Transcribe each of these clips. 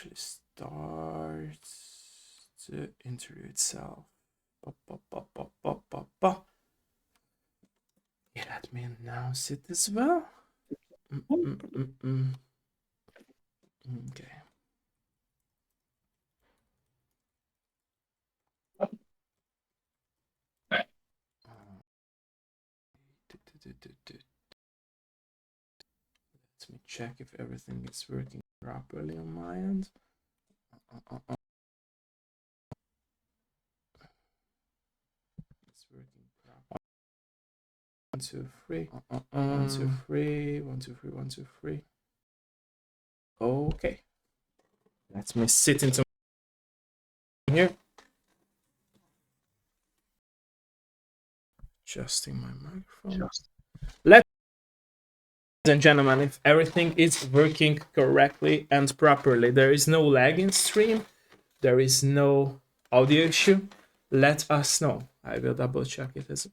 actually start the interview itself. Yeah, let me announce it as well. Okay. Let me check if everything is working properly on my end. It's working properly. 1, 2, 3. 1, 2, 3. 1, 2, 3. 1, 2, 3. Okay. Let me sit into here. Adjusting my microphone. Ladies and gentlemen, if everything is working correctly and properly, there is no lag in stream, there is no audio issue, let us know. I will double check it as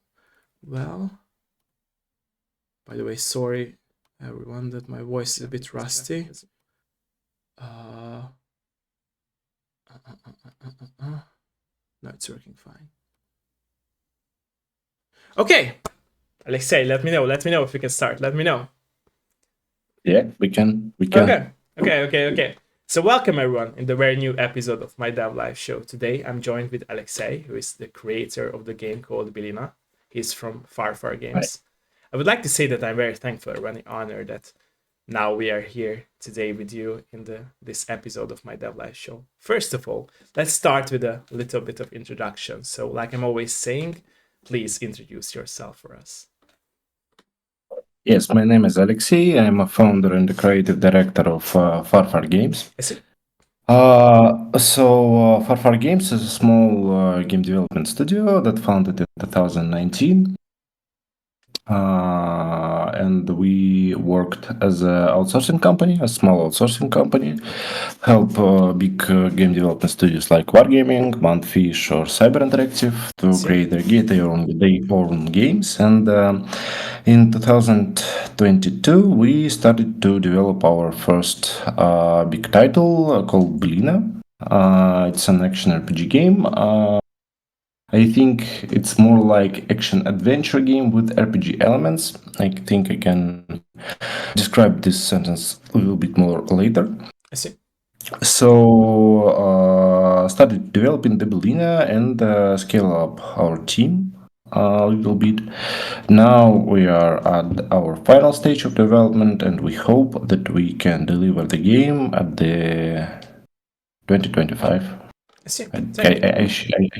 well. By the way, sorry everyone that my voice is a bit rusty. No, it's working fine. Okay, Aleksei, let me know if we can start. Let me know. Yeah, we can. Okay. So welcome everyone in the very new episode of my Dev Live show. Today I'm joined with Aleksei, who is the creator of the game called Bilina. He's from Far Games. Right. I would like to say that I'm very thankful and honored that now we are here today with you in this episode of my Dev Live show. First of all, let's start with a little bit of introduction. So like I'm always saying, please introduce yourself for us. Yes, my name is Aleksei. I'm a founder and the creative director of Far Games. I see. Far Games is a small game development studio that founded in 2019. And we worked as an outsourcing company, a small outsourcing company, help big game development studios like Wargaming, Mountfish, or Cyber Interactive to create their own games. And in 2022, we started to develop our first big title called Bilina. It's an action RPG game. I think it's more like action-adventure game with RPG elements. I think I can describe this sentence a little bit more later. I see. So, started developing the Bilina and scale up our team a little bit. Now we are at our final stage of development, and we hope that we can deliver the game at the 2025. I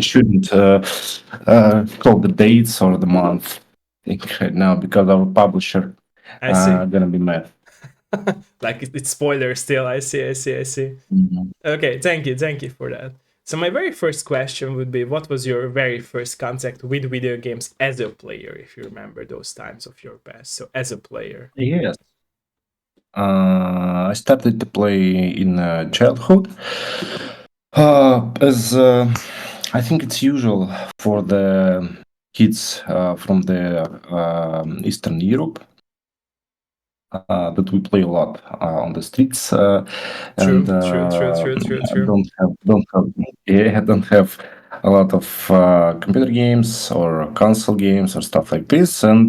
shouldn't call the dates or the month right now because our publisher gonna be mad. Like it's spoiler still. I see. Mm-hmm. Okay, thank you for that. So my very first question would be, what was your very first contact with video games as a player, if you remember those times of your past? So as a player. Yes. I started to play in childhood. As I think it's usual for the kids from the Eastern Europe that we play a lot on the streets. True. Don't have a lot of computer games or console games or stuff like this. And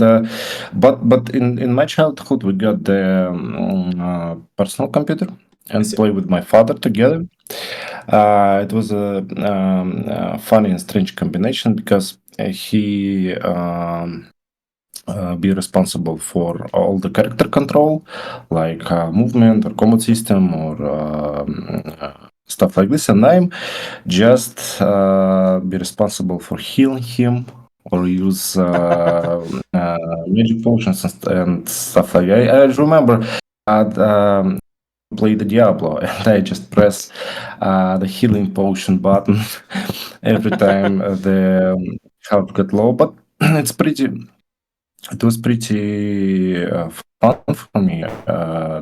but in my childhood we got the personal computer and play with my father together. It was a funny and strange combination because he be responsible for all the character control, like movement or combat system or stuff like this, and I'm just be responsible for healing him or use magic potions and stuff like that. I remember play the Diablo and I just press the healing potion button every time the health got low, but it was pretty fun for me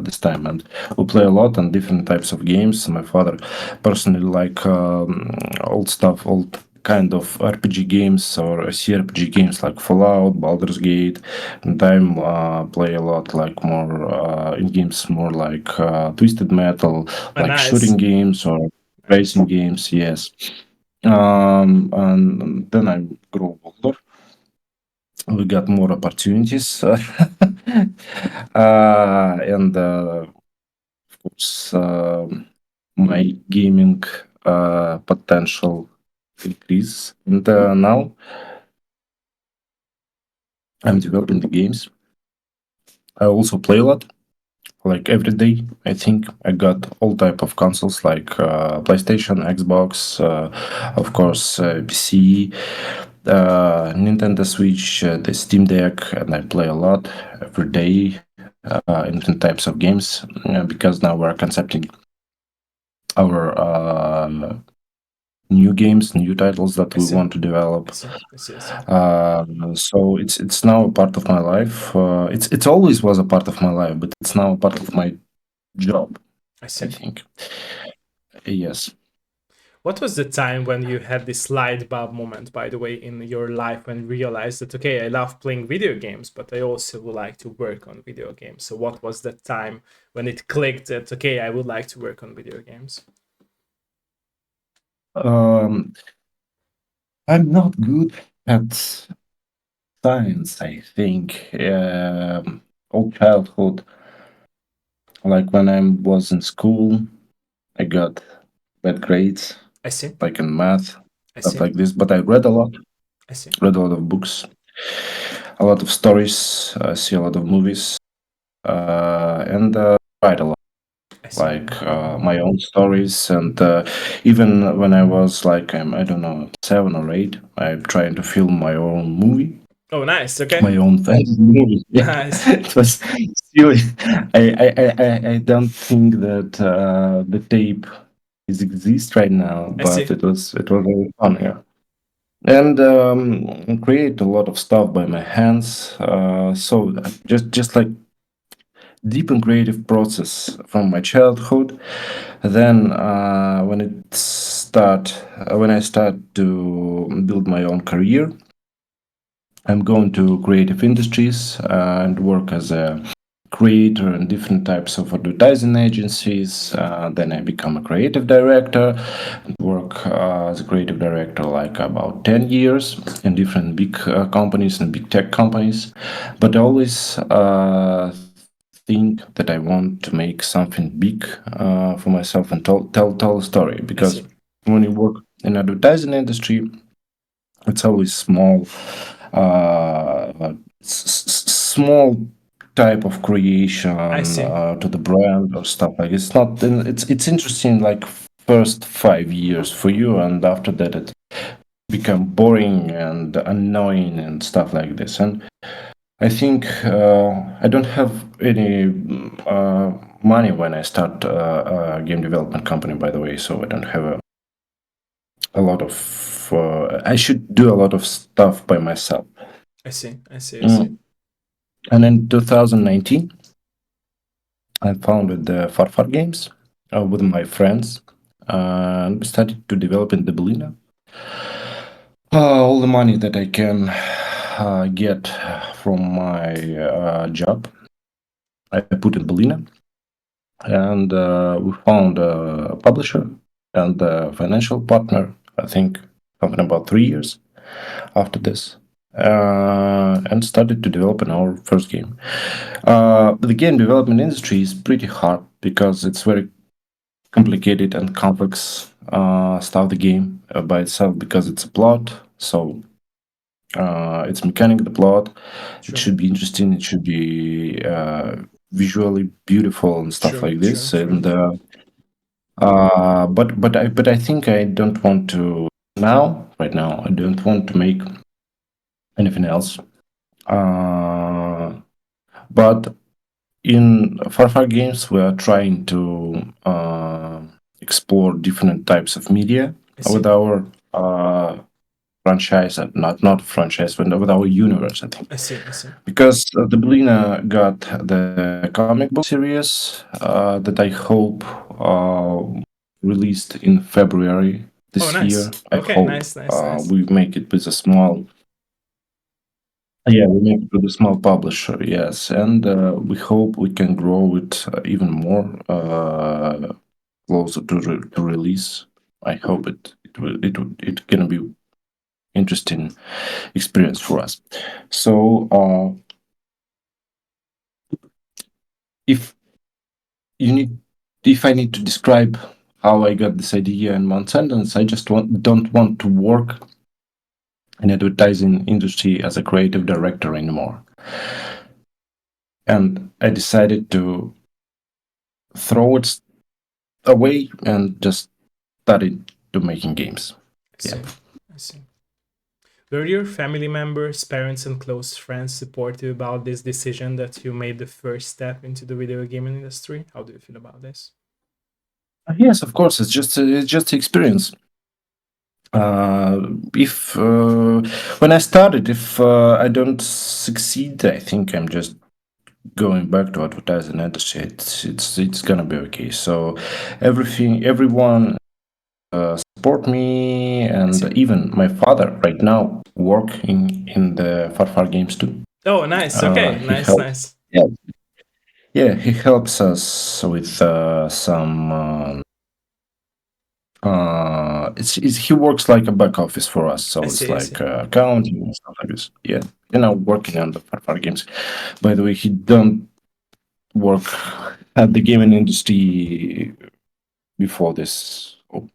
this time, and we play a lot on different types of games. My father personally like old stuff, old kind of RPG games or CRPG games like Fallout, Baldur's Gate, and play a lot like more in games more like Twisted Metal, Oh, like shooting nice. games or Nice. racing games. Yes. And then I grew older. We got more opportunities, and of course, my gaming potential increase. And now I'm developing the games. I also play a lot, like every day. I think I got all type of consoles, like PlayStation, Xbox, of course, PC, Nintendo Switch, the Steam Deck, and I play a lot every day in different types of games because now we're concepting our new games, new titles that I we see. want to develop. I see. I see. I see. So it's now a part of my life. It's always was a part of my life, but it's now a part of my job. I I see. think. Yes. What was the time when you had this light bulb moment, by the way, in your life when you realized that, okay, I love playing video games, but I also would like to work on video games? So, what was that time when it clicked that, okay, I would like to work on video games? Um, I'm not good at science. I think. All childhood, like when I was in school, I got bad grades, I see. like in math, I stuff see. like this. But I read a lot, I see. read a lot of books, a lot of stories, see a lot of movies, and write a lot, I see. like my own stories. And even when I was like, I don't know, 7 or 8, I'm trying to film my own movie, Oh, nice. Okay. my own fantasy movie. Yeah, Nice. it was silly. I don't think that the tape is exist right now, I but see. it was very fun. Yeah. And create a lot of stuff by my hands. So just like deep and creative process from my childhood. Then when I start to build my own career, I'm going to creative industries and work as a creator in different types of advertising agencies. Then I become a creative director and work as a creative director like about 10 years in different big companies and big tech companies. But I always think that I want to make something big for myself and tell a story, I because see. when you work in advertising industry, it's always small, small type of I creation see. to the brand or stuff like it's not. It's interesting like first 5 years for you, and after that it become boring and annoying and stuff like this. And I think I don't have any money when I start a game development company, by the way, so I don't have a lot of. I should do a lot of stuff by myself. I see. I see. I see. Mm. And in 2019, I founded the Farfar Games with my friends, and we started to develop in the Belina. All the money that I can get from my job, I put in Belina, and we found a publisher and a financial partner. I think something about 3 years after this, and started to develop in our first game. The game development industry is pretty hard because it's very complicated and complex stuff. The game by itself, because it's a plot, so it's mechanic. The plot, it True. should be interesting. It should be visually beautiful and stuff True. like True. this. True. And but I think I don't want to now. Right now, I don't want to make anything else. But in Farfar Games, we are trying to explore different types of media I with see. our franchise, not franchise, but with our universe, I think. I see. I see. Because the Belina got the comic book series that I hope released in February Oh, this year. nice. I Okay, hope nice, nice, nice. we make it with a small. Yeah, we make it with a small publisher. Yes, and we hope we can grow it even more closer to release. I hope it gonna be interesting experience for us. So if you need if I need to describe how I got this idea in one sentence, I just don't want to work in advertising industry as a creative director anymore. And I decided to throw it away and just started to making games. I Yeah. see. I see. Were your family members, parents, and close friends supportive about this decision that you made the first step into the video gaming industry? How do you feel about this? Yes, of course. It's just experience. If when I started, if I don't succeed, I think I'm just going back to advertising industry. It's gonna be okay. So everyone support me, and see. even my father right now work in the Far games too. Oh, nice. Okay, He nice, helps. nice. Yeah, yeah, he helps us with some. He works like a back office for us, I so it's see. I like see. accounting and stuff like this. Yeah, working on the Far games. By the way, he don't work at the gaming industry before this. Oh,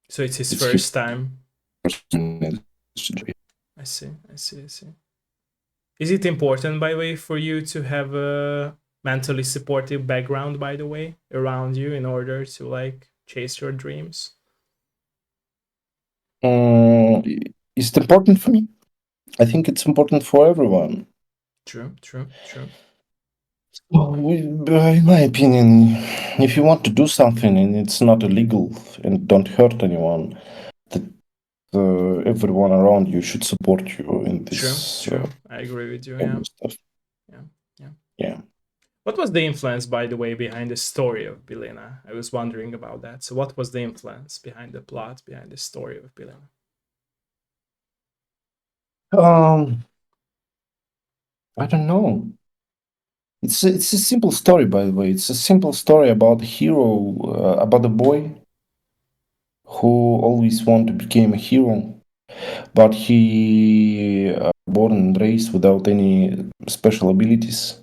So it's his it's his first time. first industry. I see. I see. I see. Is it important, by the way, for you to have a mentally supportive background, by the way, around you in order to like chase your dreams? Is it important for me? I think it's important for everyone. True. True. True. In my opinion, if you want to do something and it's not illegal and don't hurt anyone, that everyone around you should support you in True. this True. I agree with you. kind Yeah. of stuff. Yeah. Yeah. Yeah. What was the influence, by the way, behind the story of Bilena? I was wondering about that. So, what was the influence behind the plot, behind the story of Bilena? Um, I don't know. It's a simple story, by the way. It's a simple story about a hero, about a boy who always want to become a hero, but he born and raised without any special abilities,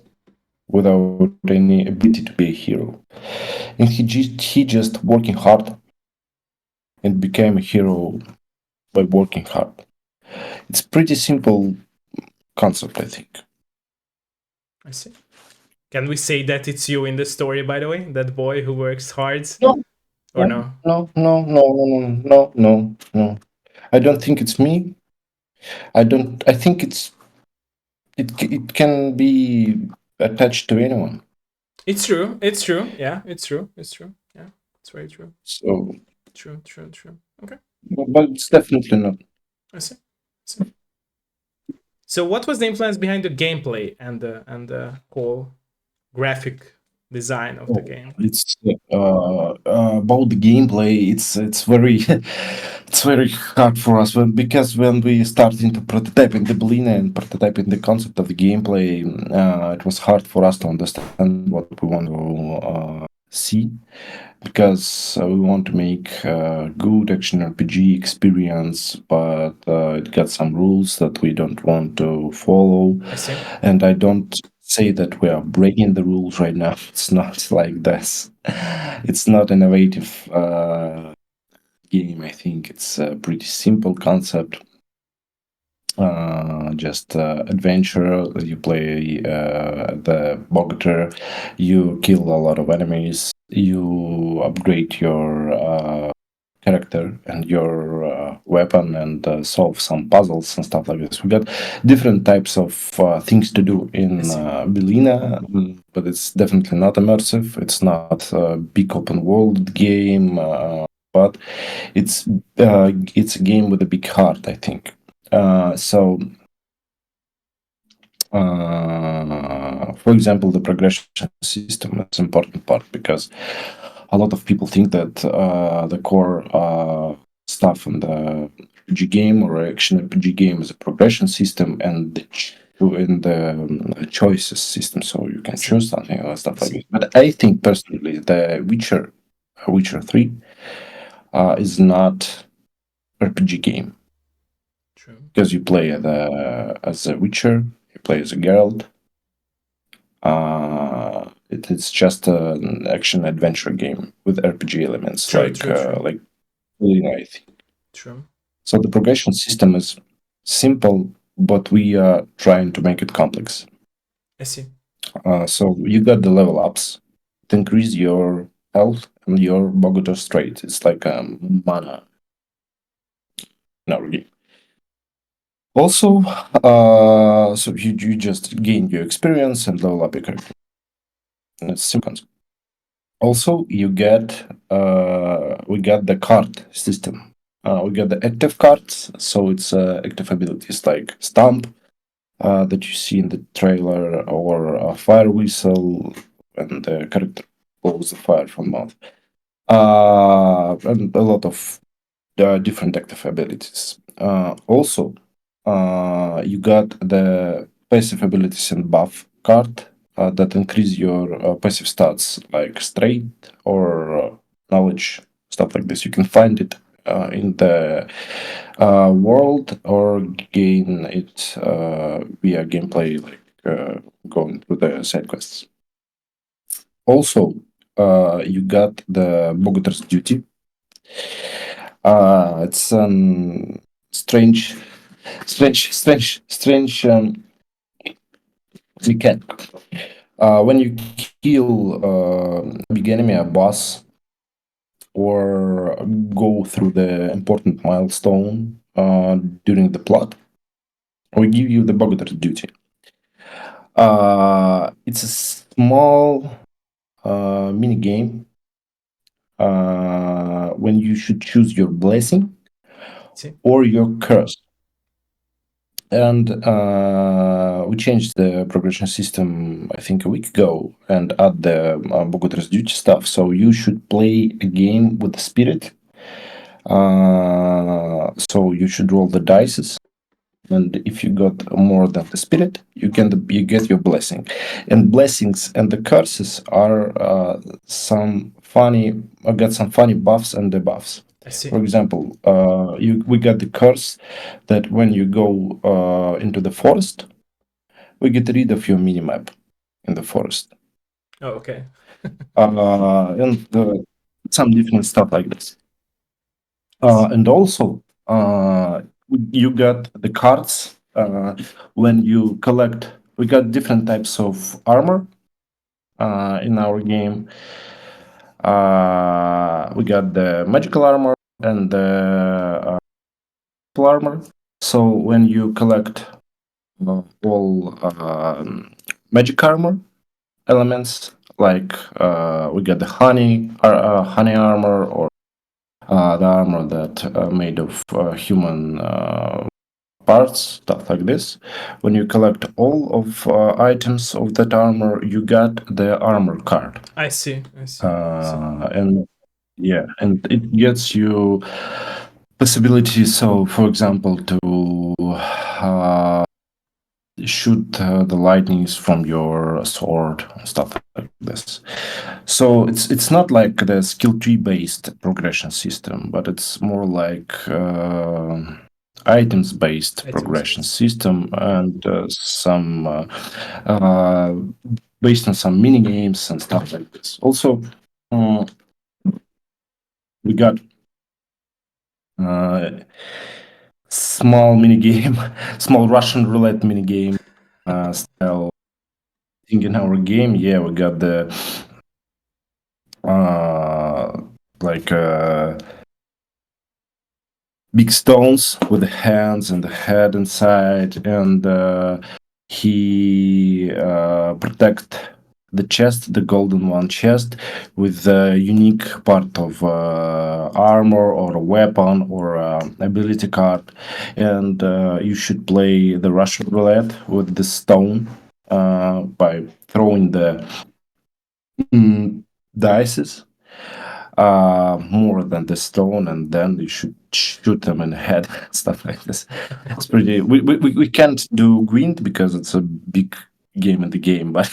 without any ability to be a hero, and he just working hard and became a hero by working hard. It's pretty simple concept, I think. I see. Can we say that it's you in the story, by the way? That boy who works hard? No, Or no, no? no, no, no, no, no, no, no. I don't think it's me. I don't. I think it can be attached to anyone. It's true. It's true. Yeah, it's true. It's true. Yeah, it's very true. So, True, true, true. Okay, but it's definitely not. I see. I see. So, what was the influence behind the gameplay and the whole graphic design of the Oh, game? it's about the gameplay. It's very it's very hard for us because when we started to prototyping the Belina and prototyping the concept of the gameplay, it was hard for us to understand what we want to see, because we want to make a good action RPG experience, but it got some rules that we don't want to follow. I see. And I don't say that we are breaking the rules right now. It's not like this. It's not innovative game. I think it's a pretty simple concept. Just adventure. You play the Bogater, you kill a lot of enemies, you upgrade your character and your weapon, and solve some puzzles and stuff like this. We got different types of things to do in Belina, but it's definitely not immersive. It's not a big open world game, but it's a game with a big heart, I think. For example, the progression system is an important part, because a lot of people think that the core stuff in the RPG game or action RPG game is a progression system and in the choices system, so you I can see. choose something or I stuff like see. this. But I think personally, the Witcher 3 is not RPG game True. because you play as a Witcher, you play as a Geralt. It's just an action adventure game with RPG elements, True. True. True. like I think. True. So the progression system is simple, but we are trying to make it complex. I see. So you got the level ups to increase your health and your Bogota's trait. It's like mana in our game. Also, so you just gain your experience and level up your character. And it's simple. Also, we got the card system. We got the active cards, so it's active abilities like Stomp, that you see in the trailer, or a fire whistle, and the character blows the fire from mouth. And a lot of different active abilities. Also, you got the passive abilities and buff card that increase your passive stats like strength or knowledge, stuff like this. You can find it in the world or gain it via gameplay, like going through the side quests. Also, you got the Bogotar's duty. It's strange, strange mechanic. When you kill a big enemy, a boss, or go through the important milestone during the plot, we give you the Bogotar duty. It's a small mini game when you should choose your blessing See. or your curse. And we changed the progression system, I think, a week ago, and add the Bogotar's duty stuff. So you should play a game with the spirit. So you should roll the dice, and if you got more than the spirit, you get your blessing. And blessings and the curses are some funny. Got some funny buffs and debuffs. I see. For example, we got the curse that when you go into the forest, we get rid of your minimap in the forest, Oh, okay. and some different stuff like this. I see. And also, you got the cards when you collect. We got different types of armor in our game. We got the magical armor and the armor. So when you collect all magic armor elements, like we got the honey armor, or the armor that made of human parts, stuff like this. When you collect all of items of that armor, you got the armor card. I see. I see. I see. And yeah, and it gets you possibilities. So, for example, to shoot the lightnings from your sword and stuff like this. So it's not like the skill tree based progression system, but it's more like items based progression Items-based. system, and some based on some mini games and stuff like this. Also, we got small mini game, small Russian roulette mini game style thing in our game. Yeah, we got the like big stones with the hands and the head inside, and he protect the chest, the golden one chest, with a unique part of armor or a weapon or ability card. And you should play the Russian roulette with the stone by throwing the dices. more than the stone, and then you should shoot them in the head, stuff like this. It's pretty. We can't do grind because it's a big game in the game, but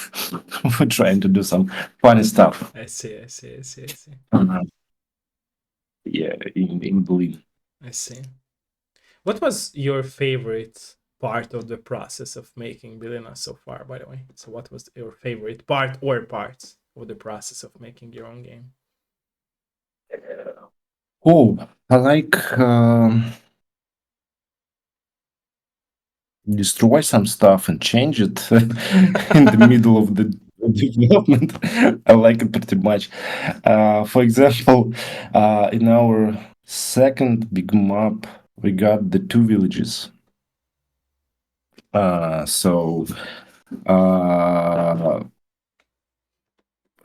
we're trying to do some funny stuff. I see, I see, I see, I see. Uh, yeah, in Berlin. I see. What was your favorite part of the process of making Bilina so far, by the way? So, what was your favorite part or parts of the process of making your own game? Oh, I like destroy some stuff and change it in the middle of the development. I like it pretty much. For example, in our second big map, we got the two villages. So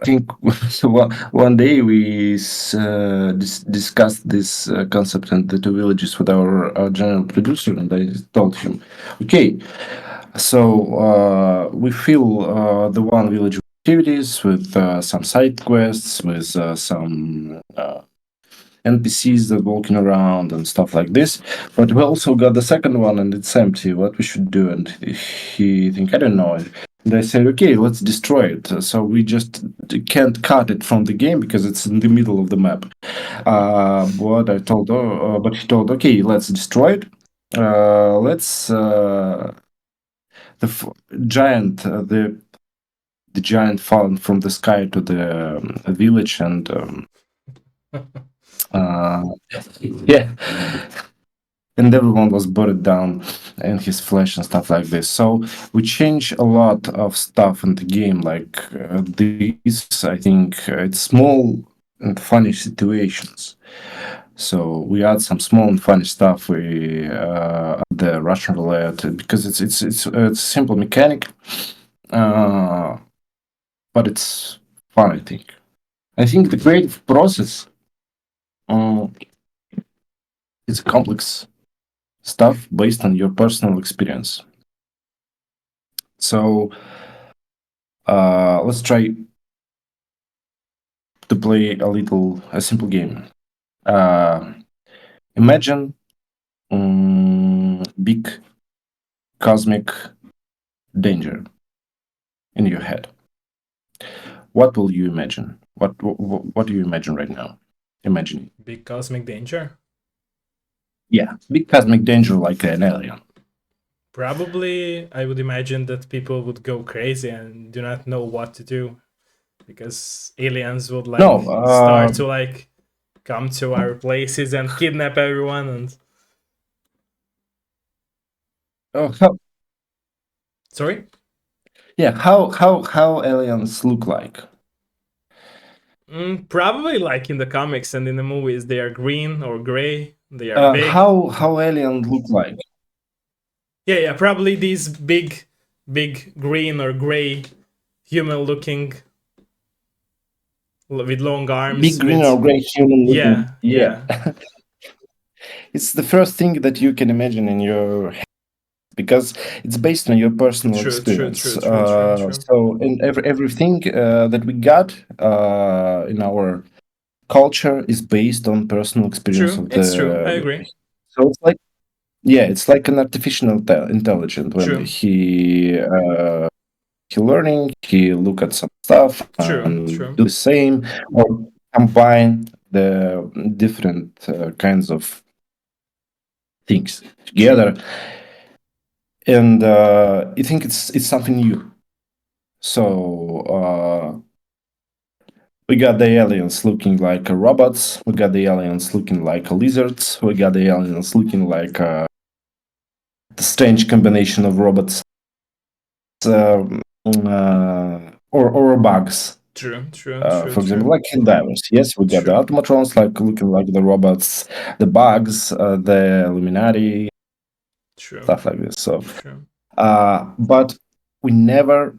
I think so one day we discussed this concept and the two villages with our general producer, and I told him, okay, so we fill the one village with activities, with some side quests, with some NPCs that walking around and stuff like this. But we also got the second one and it's empty. What we should do? And he think I don't know. And I said, okay, let's destroy it. So we just can't cut it from the game because it's in the middle of the map. But he told, okay, let's destroy it. Let's the f- giant the giant fallen from the sky to the village and uh, yeah, and everyone was buried down in his flesh and stuff like this. So we change a lot of stuff in the game, like these. I think it's small and funny situations. So we add some small and funny stuff. We add the Russian roulette because it's a simple mechanic, uh, but it's fun. I think. I think the creative process uh, is complex stuff based on your personal experience. So let's try to play a simple game. Uh, Imagine big cosmic danger in your head. What will you imagine? What do you imagine right now? Imagine. Big cosmic danger? Yeah, big cosmic danger like an alien. Probably, I would imagine that people would go crazy and do not know what to do because aliens would No, start to come to our places and kidnap everyone and how, sorry. yeah, how aliens look like? Probably like in the comics and in the movies, they are green or gray. They are big. How aliens look like? Yeah, yeah. Probably these big green or gray human-looking with long Big arms. green With or gray human looking. yeah, Yeah, yeah. it's the first thing that you can imagine in your head because it's based on your personal True, true, experience. true, true, true, true. So in everything that we got in our culture is based on personal experience True. of It's true. I the. agree. So it's like yeah, it's like an artificial intelligence when True. he learning, he look at some stuff True. and True. do the same or combine the different kinds of things together, and I think it's something new. So we got the aliens looking like robots. We got the aliens looking like lizards. We got the aliens looking like the strange combination of robots or bugs. True. True. True. For example, True. like in divers. Yes, we got the True. automatrons like looking like the robots, the bugs, the Illuminati, True. stuff like this. So, True. but we never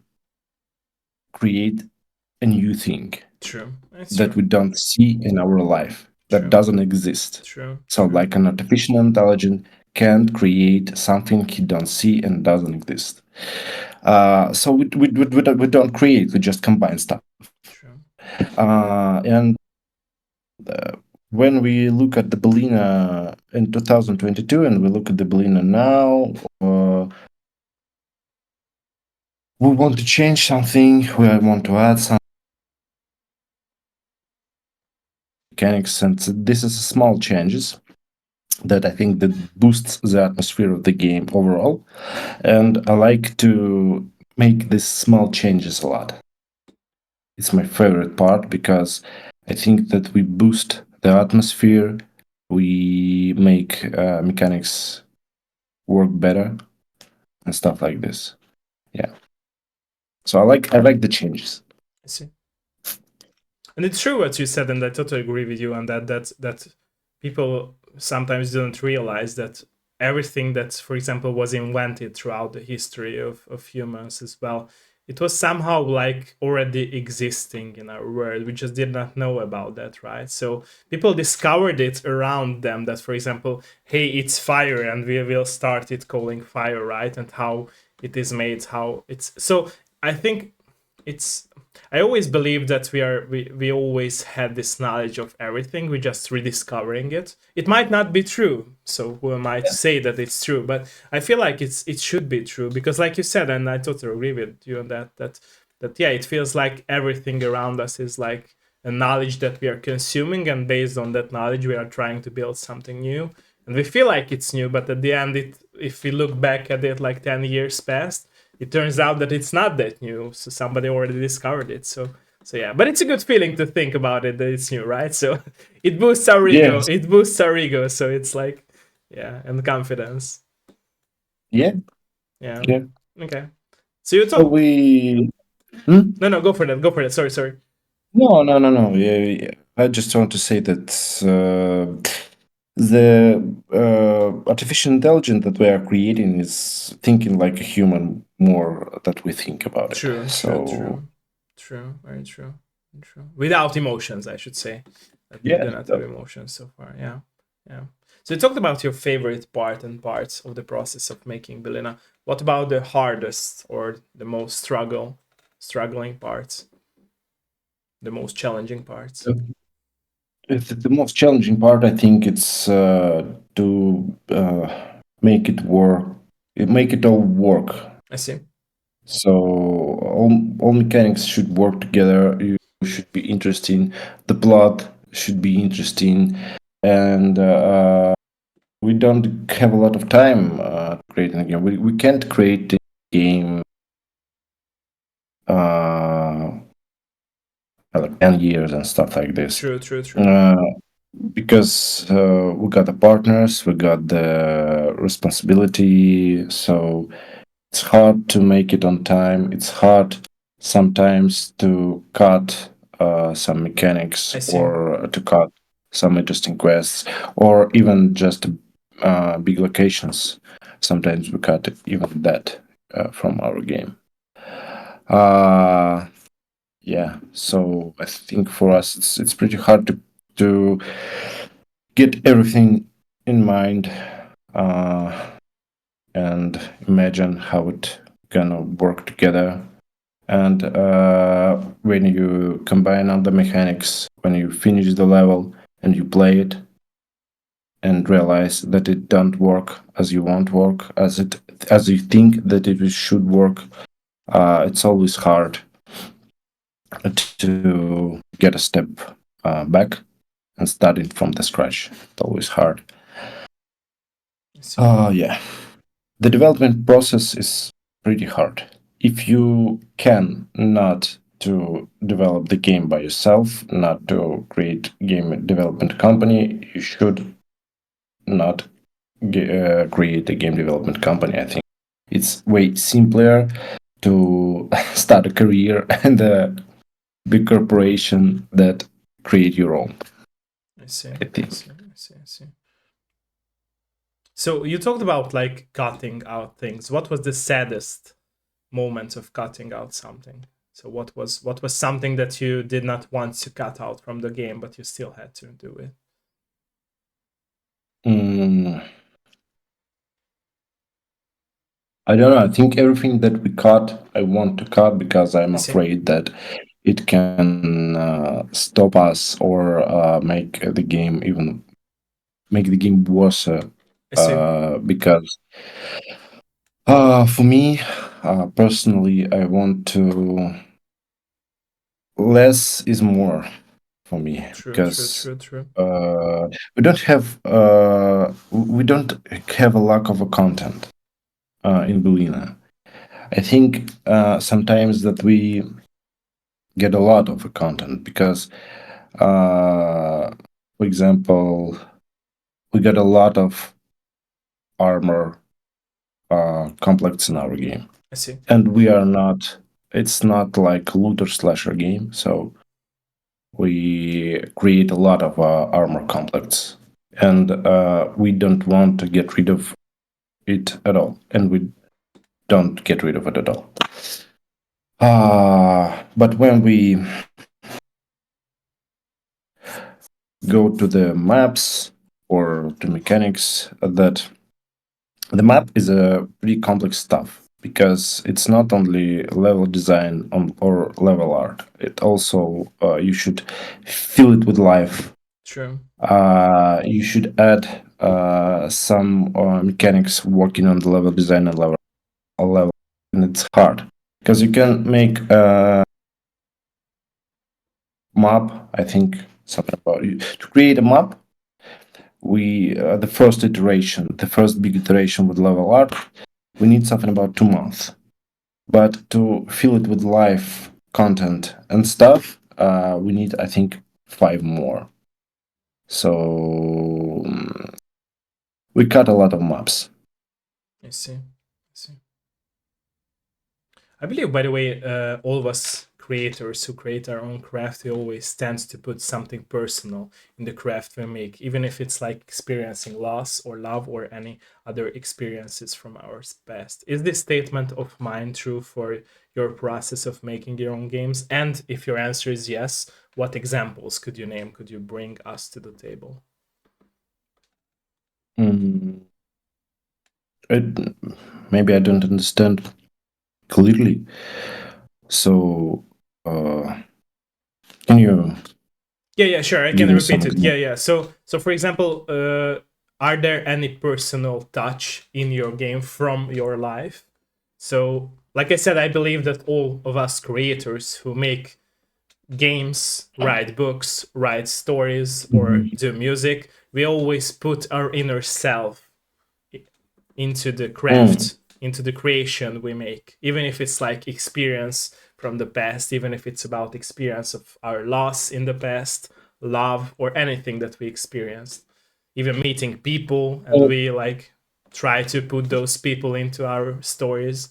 create a new thing True. It's that true. we don't see in our life that True. doesn't exist. True. So, True. like an artificial intelligence can't create something he don't see and doesn't exist. So we don't create; we just combine stuff. True. And when we look at the Belina in 2022 and we look at the Belina now, we want to change something, we want to add some mechanics, and this is small changes that I think that boosts the atmosphere of the game overall. And I like to make these small changes a lot. It's my favorite part because I think that we boost the atmosphere, we make mechanics work better and stuff like this. Yeah. So I like the changes. I see. And it's true what you said, and I totally agree with you on that. That people sometimes don't realize that everything that, for example, was invented throughout the history of humans as well, it was somehow like already existing in our world. We just did not know about that, right? So people discovered it around them. That, for example, hey, it's fire, and we will start it calling fire, right? And how it is made, how it's so. I think it's I always believe that we always had this knowledge of everything. We're just rediscovering it. It might not be true, so who am I to say that it's true? But I feel like it should be true because, like you said, and I totally agree with you on that yeah, it feels like everything around us is like a knowledge that we are consuming, and based on that knowledge, we are trying to build something new. And we feel like it's new, but at the end, if we look back at it like 10 years past, it turns out that it's not that new. So somebody already discovered it. So yeah, but it's a good feeling to think about it that it's new, right? So it boosts our ego. Yes. It boosts our ego. So it's like, yeah, and confidence. Yeah. Yeah. Yeah. Okay. So you So talk. we. Hmm? No, go for that. Go for that. Sorry. No, no, no, no. Yeah, yeah. I just want to say that the artificial intelligence that we are creating is thinking like a human more that we think about it. True. True. So True. True. Very true. True. Without emotions, I should say. That they yeah, do not have emotions so far. Yeah. Yeah. So you talked about your favorite part and parts of the process of making Belina. What about the hardest or the most struggling parts, the most challenging parts? the most challenging part, I think, it's to make it work, make it all work. I see. So all mechanics should work together. You should be interesting. The plot should be interesting, and we don't have a lot of time creating a game. We can't create a game uh, like 10 years and stuff like this. True. True. True. Uh, because we got the partners, we got the responsibility, so it's hard to make it on time. It's hard sometimes to cut some mechanics I see. or to cut some interesting quests or even just big locations. Sometimes we cut even that from our game. Uh, yeah, so I think for us it's pretty hard to get everything in mind uh, and imagine how it gonna work together. And when you combine all the mechanics, when you finish the level and you play it and realize that it don't work as you want work, as you think that it should work, it's always hard to get a step back and starting from the scratch. It's always hard. I see. Yeah. The development process is pretty hard. If you can not to develop the game by yourself, not to create game development company, you should not create a game development company. I think it's way simpler to start a career in the big corporation that create your own. I see. I I think. see. I see. I see. So you talked about like cutting out things. What was the saddest moment of cutting out something? So what was something that you did not want to cut out from the game, but you still had to do it? Mm, I don't know. I think everything that we cut, I want to cut because I'm I see. afraid that it can stop us or make the game worse. I see. Because for me, personally, I want to less is more for me True, true, because true, true. uh, we don't have a lack of a content in Belina. I think sometimes that we get a lot of a content because, for example, we got a lot of armor complex in our game, I see. and we are not. It's not like looter slasher game, so we create a lot of armor complex, and we don't want to get rid of it at all, and we don't get rid of it at all. But when we go to the maps or to mechanics, that the map is a pretty complex stuff because it's not only level design or level art. It also you should fill it with life. True. You should add some mechanics working on the level design and level, and it's hard because you can make a map. I think something about you to create a map. We the first big iteration with level art, we need something about 2 months. But to fill it with live content and stuff, we need I think 5 more. So we cut a lot of maps. I see. I see. I believe, by the way, all of us creators who create our own craft, we always tend to put something personal in the craft we make, even if it's like experiencing loss or love or any other experiences from our past. Is this statement of mine true for your process of making your own games? And if your answer is yes, what examples could you name? Could you bring us to the table? Mm, maybe I don't understand clearly. So, can you Yeah, sure. I can give me repeat some it. Yeah, example? yeah. So for example, are there any personal touch in your game from your life? So, like I said, I believe that all of us creators who make games, write books, write stories, or Mhm. do music, we always put our inner self into the Mm. craft, into the creation we make, even if it's like experience from the past, even if it's about experience of our loss in the past, love, or anything that we experienced, even meeting people, and Oh, we like try to put those people into our stories.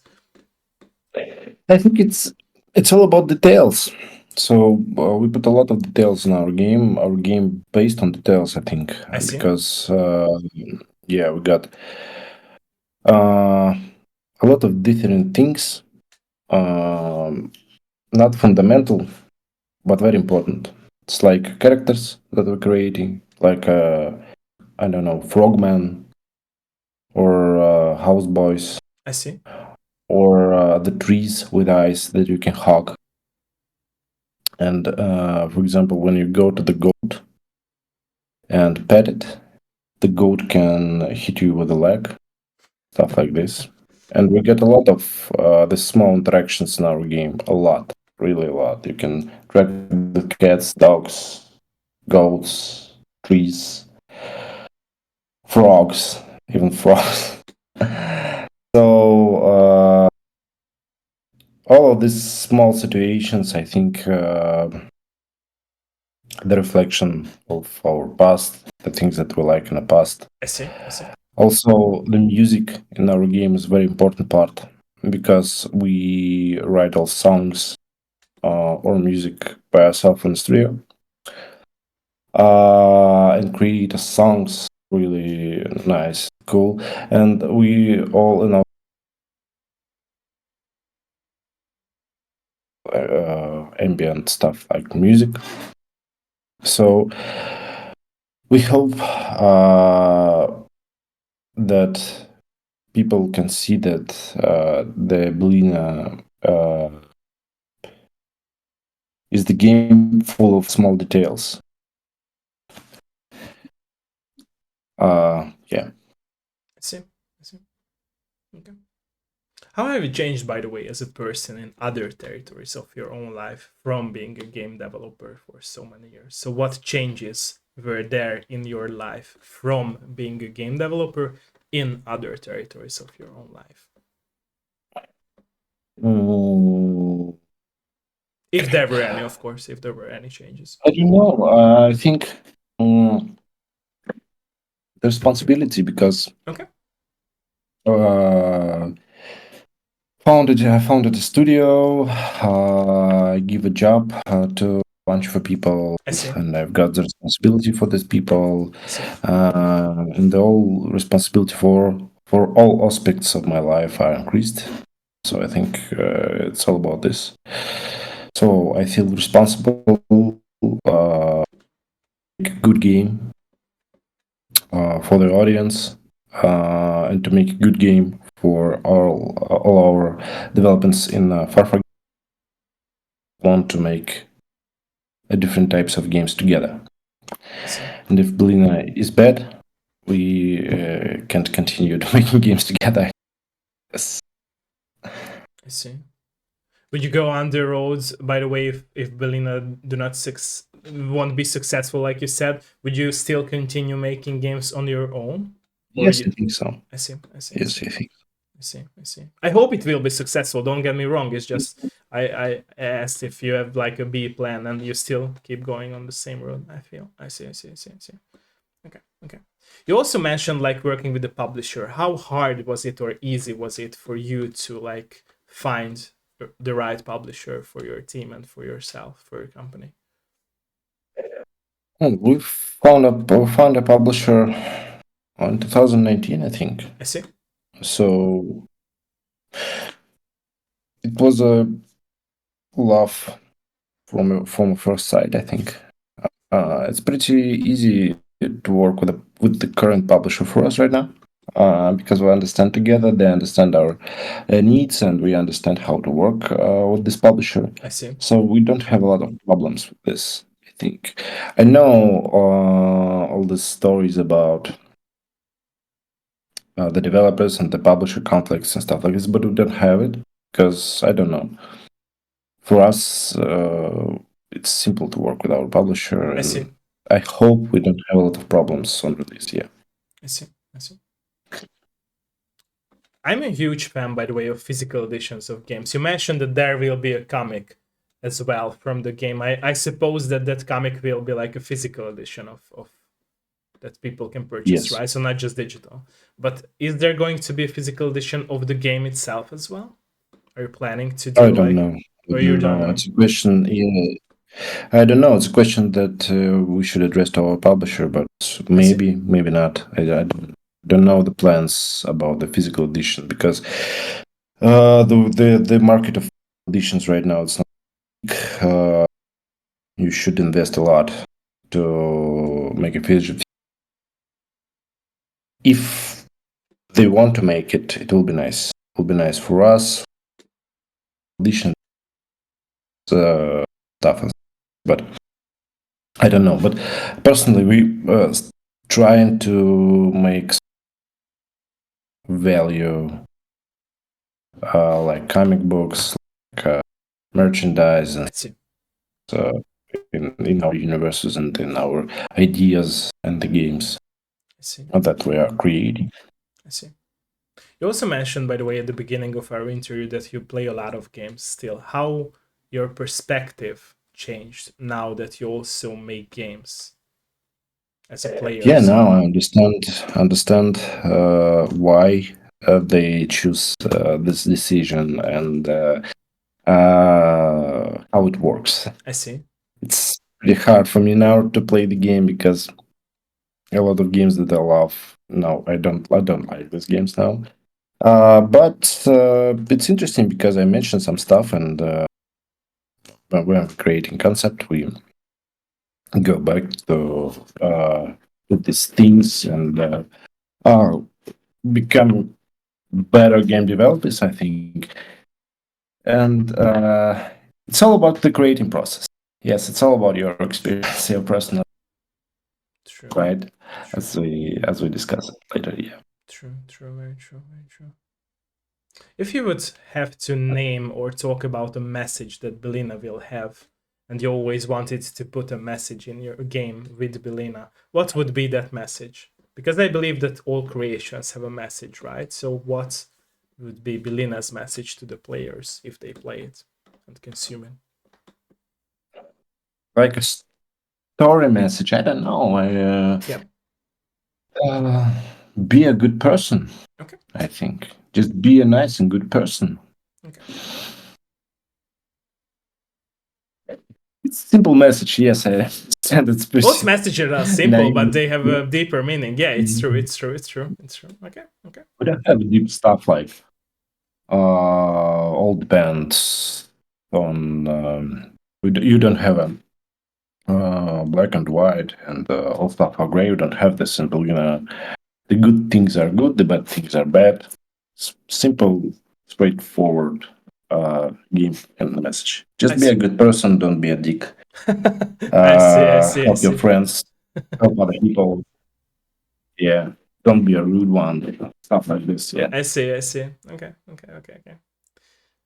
I think it's all about details. So we put a lot of details in our game. Our game based on details, I think, I see. because yeah, we got uh, a lot of different things, um, not fundamental, but very important. It's like characters that we're creating, like I don't know, frogman or houseboys I see. or the trees with eyes that you can hug. And for example, when you go to the goat and pet it, the goat can hit you with a leg, stuff like this. And we get a lot of the small interactions in our game, a lot, really a lot. You can track the cats, dogs, goats, trees, frogs, even frogs. So all of these small situations, I think, the reflection of our past, the things that we like in the past. I see. I see. Also, the music in our game is a very important part because we write all songs or music by ourselves in the studio and create songs really nice, cool, and we all in our ambient stuff like music. So we hope that people can see that the Belina is the game full of small details. Yeah. I see. I see. Okay. How have you changed, by the way, as a person in other territories of your own life from being a game developer for so many years? So, what changes were there in your life from being a game developer in other territories of your own life? Mm, If there were any, of course, if there were any changes. I don't know. I think the responsibility because Okay. uh, I founded a studio. I give a job to a bunch of people, I see. and I've got the responsibility for these people, I see. and the whole responsibility for all aspects of my life are increased. So I think it's all about this. So I feel responsible. Make a good game for the audience, and to make a good game for all our developments in Farfar. Want to make different types of games together. I see. And if Belina is bad, we can't continue to making games together. Yes. I see. Would you go on the roads, by the way, if Belina do not won't be successful, like you said, would you still continue making games on your own? Or Yes, you I think so. I see, I see, I Yes, see. I think. I see, I see. I hope it will be successful. Don't get me wrong. It's just I asked if you have like a B plan and you still keep going on the same road. I feel. I see, I see, I see, I see. Okay, okay. You also mentioned like working with the publisher. How hard was it or easy was it for you to like find the right publisher for your team and for yourself, for your company? We found a publisher in 2019, I think. I see. So it was a love from first sight, I think. It's pretty easy to work with the current publisher for us right now, because we understand together. They understand our needs, and we understand how to work with this publisher. I see. So we don't have a lot of problems with this. I think I know all the stories about the developers and the publisher conflicts and stuff like this, but we don't have it because I don't know. For us, it's simple to work with our publisher, I see. and I hope we don't have a lot of problems on release. Yeah. I see. I see. I'm a huge fan, by the way, of physical editions of games. You mentioned that there will be a comic as well from the game. I suppose that that comic will be like a physical edition of that people can purchase, Yes. right? So not just digital. But is there going to be a physical edition of the game itself as well? Are you planning to I do don't like, know. I or you don't don't know. know? It's a question. Yeah, I don't know. It's a question that we should address to our publisher, but I see. maybe not. I don't know the plans about the physical edition because the market of editions right now it's not. You should invest a lot to make a physical. If they want to make it, it will be nice. It will be nice for us. Edition stuff, but I don't know. But personally, we trying to make value like comic books, like merchandise, and I see. uh, in our universes and in our ideas and the games I see. that we are creating. I see. You also mentioned, by the way, at the beginning of our interview that you play a lot of games still. How your perspective changed now that you also make games as a player? Yeah, So now I understand why they choose this decision and how it works. I see. It's pretty hard for me now to play the game because a lot of games that I love. No, I don't like these games now. But it's interesting because I mentioned some stuff, and when we're creating concept, we go back to these things and uh, become better game developers, I think. And it's all about the creating process. Yes, it's all about your experience, your personal, True. right? True. As we discuss it later. Yeah. True. True. Very true. Very true. If you would have to name or talk about a message that Belina will have, and you always wanted to put a message in your game with Belina, what would be that message? Because I believe that all creations have a message, right? So what would be Belina's message to the players if they play it and consume it? Like a story message. I don't know. Yeah. Be a good person. Okay. I think just be a nice and good person. Okay. It's a simple message. Yes, I understand it's Most pretty messages are simple, but naive. they have a deeper meaning. Yeah, it's true. It's true. It's true. It's true. Okay. Okay. We don't have deep stuff like old bands on. You don't have a black and white and all stuff are gray. You don't have this simple. The good things are good, the bad things are bad. Simple, straightforward game and message. I Just be a see. good person. Don't be a dick. I see. I see. I Help your see. friends. Help other people. Yeah. Don't be a rude one. Stuff like this. Yeah. I see. I see. Okay. Okay. Okay. Okay.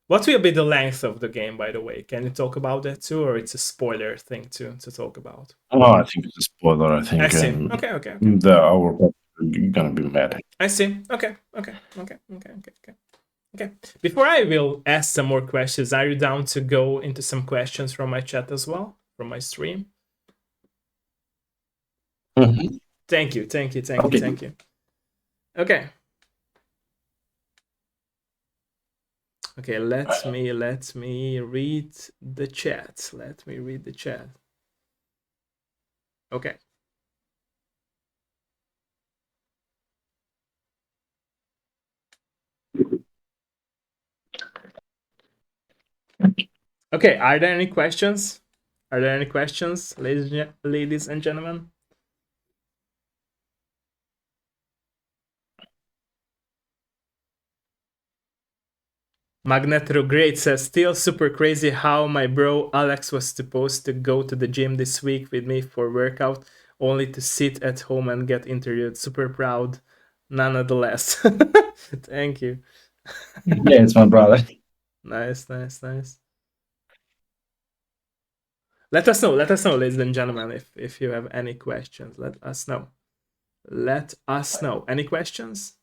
What will be the length of the game, by the way? Can you talk about that too, or it's a spoiler thing to talk about? Oh, I think it's a spoiler. I I think see. Okay. Okay. Okay. our gonna be mad. I see. Okay. Okay. Okay. Okay. Okay. Okay. Okay. Before I will ask some more questions, are you down to go into some questions from my chat as well, from my stream? Mhm. Thank you. Thank you. Thank you. Okay. Thank you. Okay. Okay, let me read the chat. Let me read the chat. Okay. Okay, are there any questions? Are there any questions, ladies and gentlemen? Magnetro Great says, still super crazy how my bro Alex was supposed to go to the gym this week with me for workout, only to sit at home and get interviewed. Super proud, nonetheless. Thank you. Yeah, it's my brother. Nice, nice, nice. Let us know, ladies and gentlemen, if you have any questions. Let us know. Let us know. Any questions?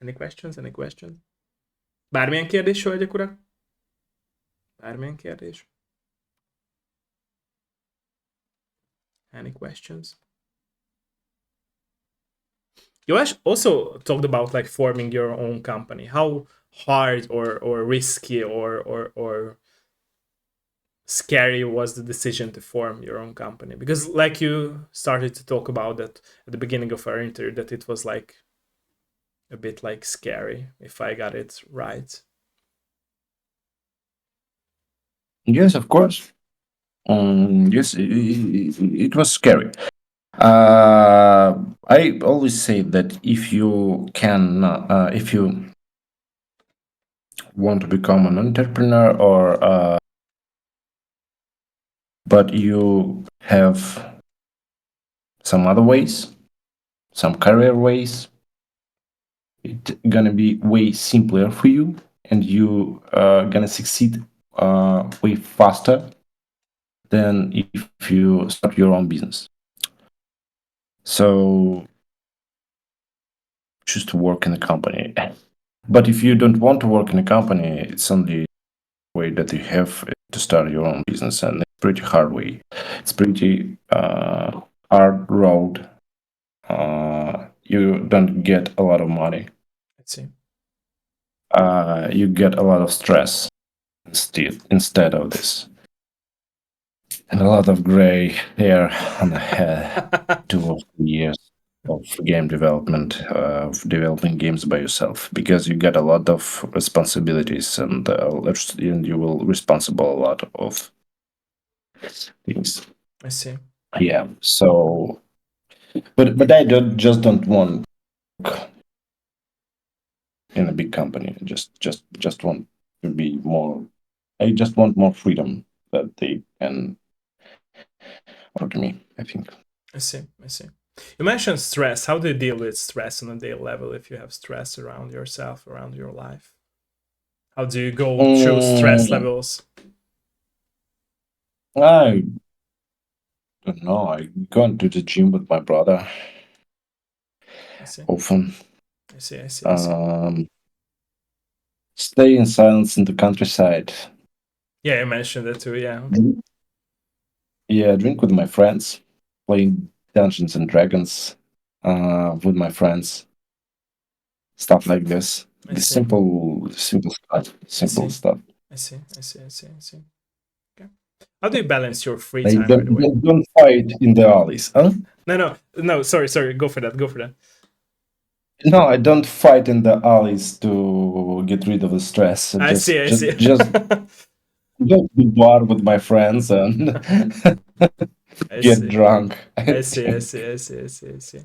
Any questions? Any questions? Bármilyen kérdés, hölgyek, urak? Bármilyen kérdés? Any questions? You also talked about like forming your own company. How hard or risky or scary was the decision to form your own company? Because like you started to talk about that at the beginning of our interview, that it was like a bit like scary, if I got it right. Yes, of course. Yes, it was scary. I always say that if you want to become an entrepreneur, or but you have some other ways, some career ways, it's gonna be way simpler for you, and you gonna succeed way faster than if you start your own business. So choose to work in a company. But if you don't want to work in a company, it's only way that you have to start your own business, and it's pretty hard way. It's pretty hard road. You don't get a lot of money. Let's see. You get a lot of stress instead of this, and a lot of gray hair on the head. 2 or 3 years of game development, of developing games by yourself, because you get a lot of responsibilities, and you will responsible a lot of things. I see. Yeah. So, but I don't want in a big company. Just want to be more. I just want more freedom that they can. for me, I think. I see. I see. You mentioned stress. How do you deal with stress on a daily level if you have stress around yourself, around your life? How do you go through stress Mm, levels? I don't know. I go to the gym with my brother I see. often. I see. I see. I see. Um, Stay in silence in the countryside. Yeah, you mentioned it too. Yeah. Yeah, drink with my friends, playing Dungeons and Dragons with my friends, stuff like this. I The see. simple stuff, I simple see. stuff. I see. I see. I see. I see. Okay. How do you balance your free They time, by the way? don't fight in the alleys, huh? No, no, no. Sorry, sorry. Go for that. Go for that. No, I don't fight in the alleys to get rid of the stress. I see. I see. Just go to the bar with my friends and I get see. drunk. I I see. I think. see. I see. I see. I see.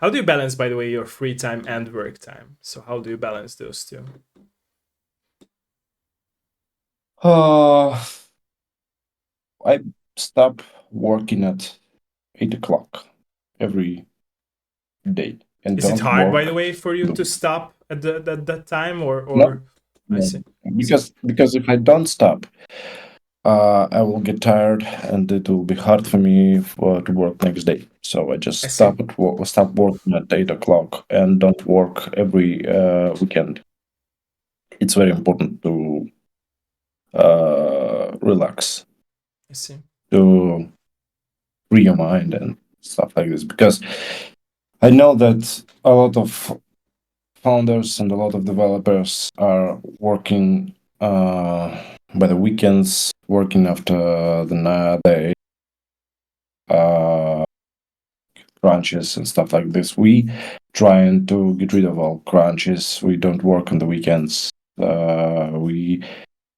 How do you balance, by the way, your free time and work time? So how do you balance those two? Uh, I stop working at 8 o'clock every day and Is it don't hard, by the work. way, for you to stop at that time, No, or I no, see. I see. because if I don't stop, I will get tired and it will be hard for me to work next day. So I just I see. stop working at 8 o'clock and don't work every weekend. It's very important to relax, I see. to free your mind and stuff like this. Because I know that a lot of founders and a lot of developers are working by the weekends, working after the night, day, uh, crunches and stuff like this. We trying to get rid of all crunches. We don't work on the weekends. We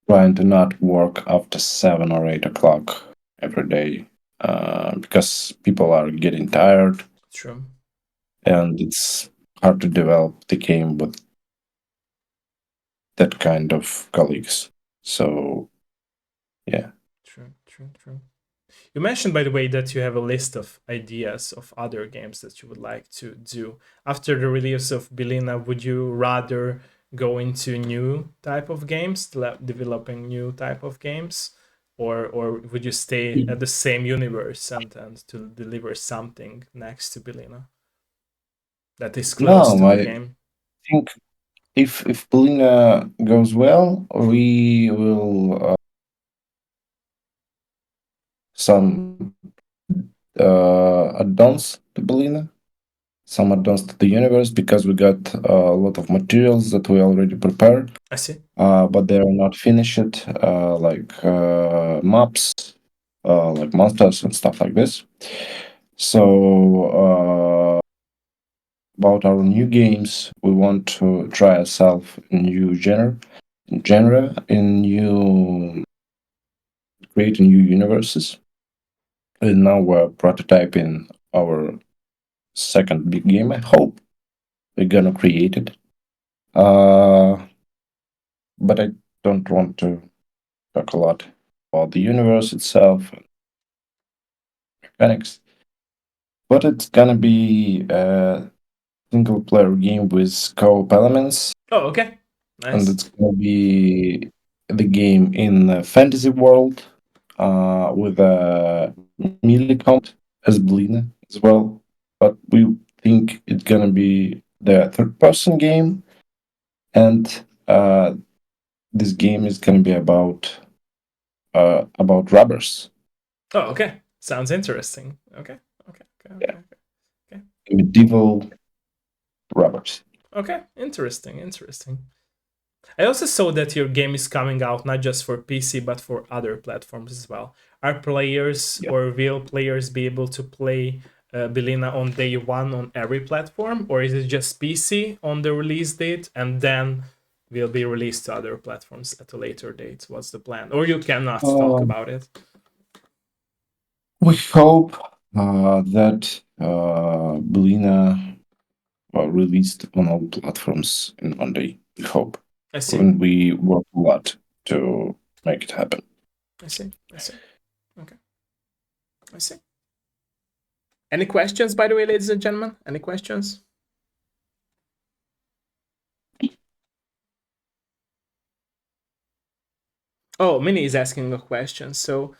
trying to not work after 7 or 8 o'clock every day because people are getting tired True. and it's hard to develop the game with that kind of colleagues. So yeah. True. True. True. You mentioned, by the way, that you have a list of ideas of other games that you would like to do. After the release of Belina, would you rather go into new type of games, developing new type of games? Or would you stay at the same universe and to deliver something next to Belina that is close to No, the I game? think if Polina goes well, we will some add-ons to Polina, some add-ons to the universe because we got a lot of materials that we already prepared, I see. but they are not finished, like maps, like monsters and stuff like this. So about our new games, we want to try ourselves in new in new creating new universes. And now we're prototyping our second big game. I hope we're gonna create it. Uh, but I don't want to talk a lot about the universe itself and mechanics. But it's gonna be a single player game with co-op elements, Oh, okay. and Nice. it's gonna be the game in a fantasy world with a melee combat as Belina as well. But we think it's gonna be the third-person game, and this game is gonna be about robbers. Oh, okay. Sounds interesting. Okay. Okay. Okay. Yeah, Okay. Okay. medieval robbers. Okay. Interesting. Interesting. I also saw that your game is coming out not just for PC but for other platforms as well. Are players Yeah. or will players be able to play Belina on day one on every platform, or is it just PC on the release date and then will be released to other platforms at a later date? What's the plan? Or you cannot talk Uh, about it? we hope that Belina released on all platforms in one day. We hope. I see. And we work a lot to make it happen. I see. I see. Okay. I see. Any questions, by the way, ladies and gentlemen? Any questions? Oh, Minnie is asking a question. So,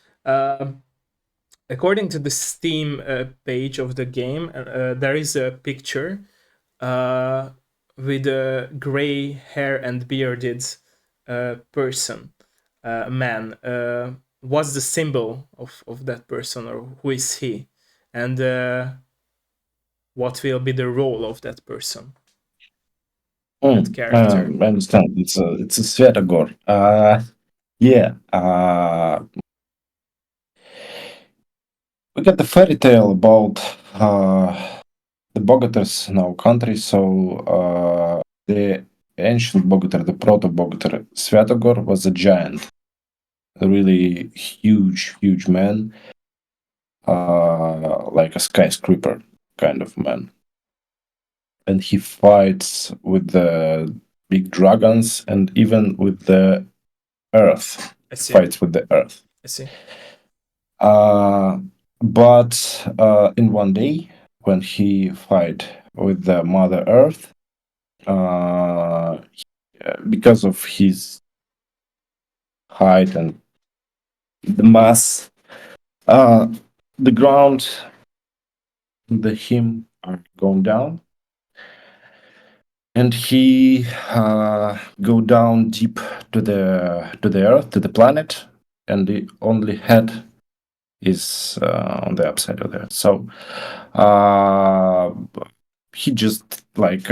according to the Steam page of the game, there is a picture with a gray hair and bearded person, man. What's the symbol of that person, or who is he? And what will be the role of that person, that character? I understand. It's a Svetogor. Yeah. We got the fairy tale about the Bogatars in our country. So the ancient Bogatar, the proto Bogatar, Svetogor was a giant, a really huge man, like a skyscraper kind of man. And he fights with the big dragons and even with the earth. I see. Fights with the earth. I see. But in one day, when he fight with the Mother Earth, because of his height and the mass, the ground, the him are going down, and he go down deep to the earth, to the planet, and the only head is on the upside of there. So he just like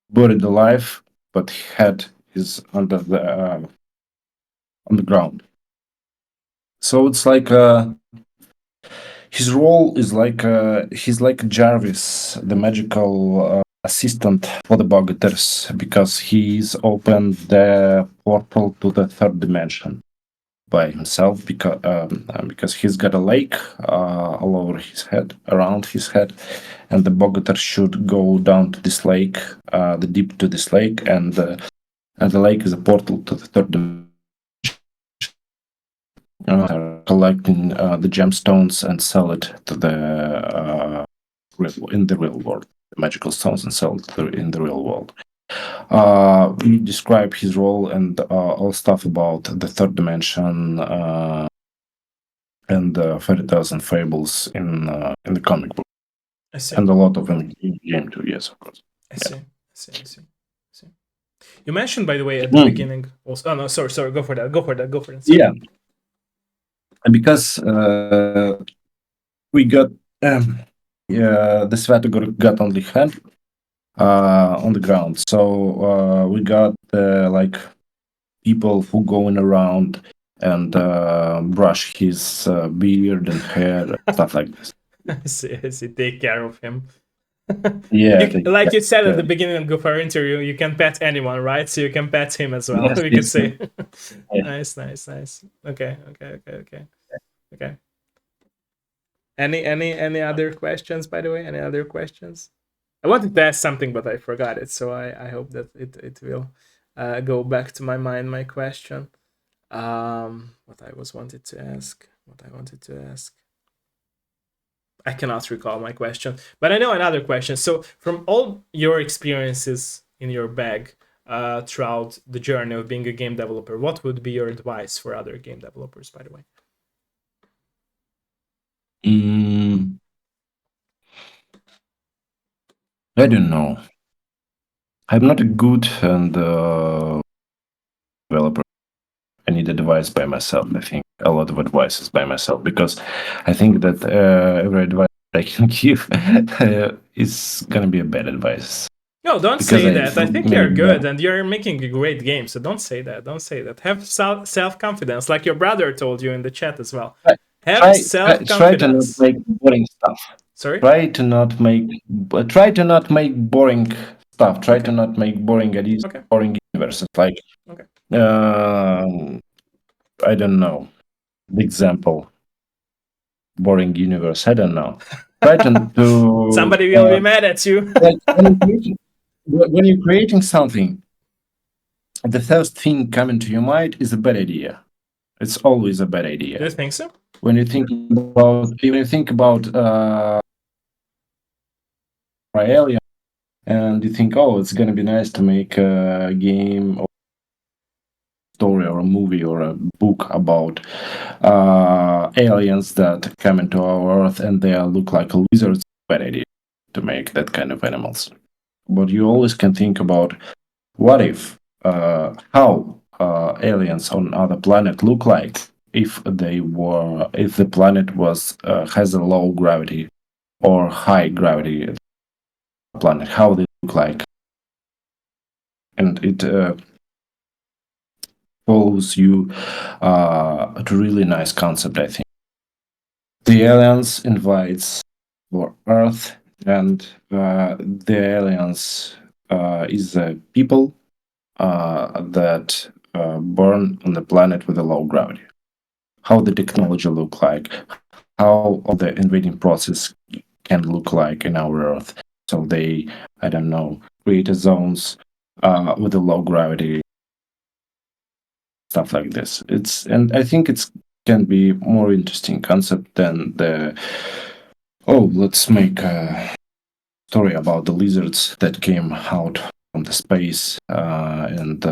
buried alive, but head is under the on the ground. So it's like his role is like he's like Jarvis, the magical assistant for the Bogaters, because he's opened the portal to the third dimension by himself, because he's got a lake all over his head, around his head, and the Bogatar should go down to this lake, the deep to this lake, and the lake is a portal to the third dimension. Collecting the gemstones and sell it to the in the real world, the magical stones, and sell it in the real world. We describe his role and all stuff about the third dimension and fairy tales and fables in the comic book. I see. And a lot of them in game too. Yes, of course. I see. I see. You mentioned, by the way, at the beginning. Also, oh no, sorry. Go for that. Sorry. Yeah, because we got the Svetogor got only head on the ground. So we got like people who going around and brush his beard and hair and stuff like this. I see. Take care of him. Yeah, like you said at the beginning of our interview, you can pet anyone, right? So you can pet him as well. Yes, We could say. Yes. Nice. Okay. Any other questions, by the way? Any other questions? I wanted to ask something, but I forgot it. So I hope that it will go back to my mind, my question. What I wanted to ask. I cannot recall my question, but I know another question. So, from all your experiences in your bag throughout the journey of being a game developer, what would be your advice for other game developers, by the way? I don't know. I'm not a good and developer. I need advice by myself. I think a lot of advice is by myself, because I think that every advice I can give is gonna be a bad advice. No, don't say that. I think you're good and you're making a great game. So don't say that. Have self-confidence, like your brother told you in the chat as well. Have self-confidence. Try to not make boring stuff. Sorry? Try to not make boring stuff. Try to not make boring ideas, boring universes. Like, I don't know. Example. Boring universe. I don't know. Try to somebody will be mad at you. When you're creating something, the first thing coming to your mind is a bad idea. It's always a bad idea. Do you think so? when you think about Alien, and you think, oh, it's gonna be nice to make a game or story or a movie or a book about aliens that come into our Earth and they look like lizards. Bad idea to make that kind of animals. But you always can think about what if, how aliens on other planet look like if the planet was has a low gravity or high gravity planet, how they look like, and it follows you a really nice concept. I think the aliens invites for Earth, and the aliens is people that born on the planet with a low gravity. How the technology look like, how all the invading process can look like in our Earth. So they, I don't know, create a zones with a low gravity, stuff like this. And I think it's can be more interesting concept than the let's make a story about the lizards that came out from the space and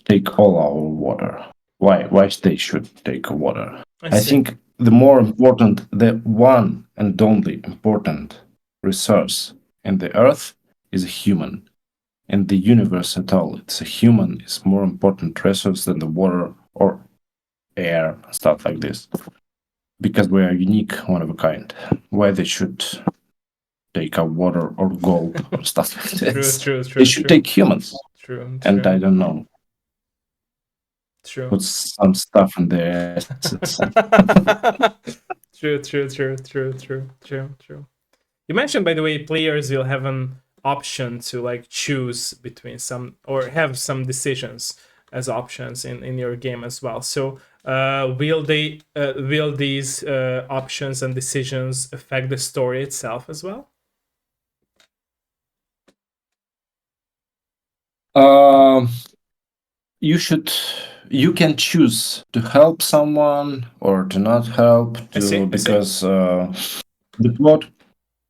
take all our water. Why they should take water? I I see. think the one and only important resource in the earth is a human. In the universe at all, it's a human is more important resource than the water or air, stuff like this. Because we are unique, one of a kind. Why they should take our water or gold or stuff like True, this? true, They true, should true, take humans. true, And I true, don't know, true. put some stuff in their assets. True, true, true, true, true, true, true. You mentioned, by the way, players will have an option to like choose between some or have some decisions as options in your game as well. So will these options and decisions affect the story itself as well? Um, you should you can choose to help someone or to not help I to see, I see, because the plot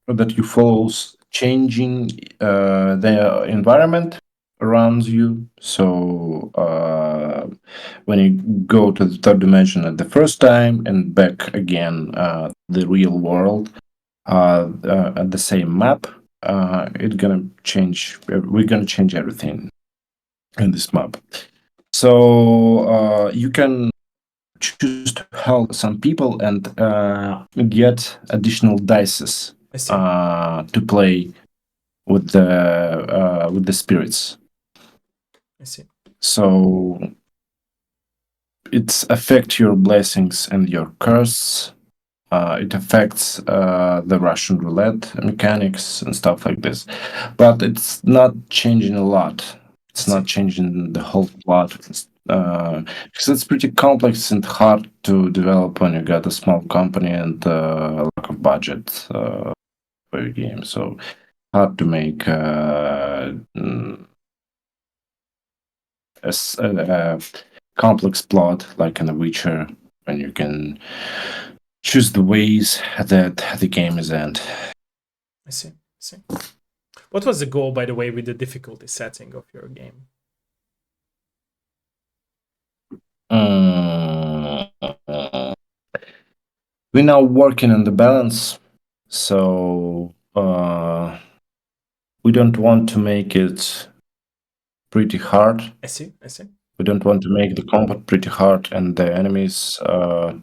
that you follows changing the environment around you. So when you go to the third dimension at the first time and back again the real world at the same map, it's gonna change. We're gonna change everything in this map. So you can choose to help some people and get additional dices I see, to play with the spirits. I see, So it affects your blessings and your curse. It affects the Russian roulette mechanics and stuff like this, but it's not changing a lot. I It's not see, changing the whole plot because it's pretty complex and hard to develop when you got a small company and a lack of budget for your game. So hard to make a complex plot like in The Witcher when you can choose the ways that the game is end. I see, I see. What was the goal, by the way, with the difficulty setting of your game? Mm, we're now working on the balance, so we don't want to make it pretty hard. I see, I see, We don't want to make the combat pretty hard and the enemies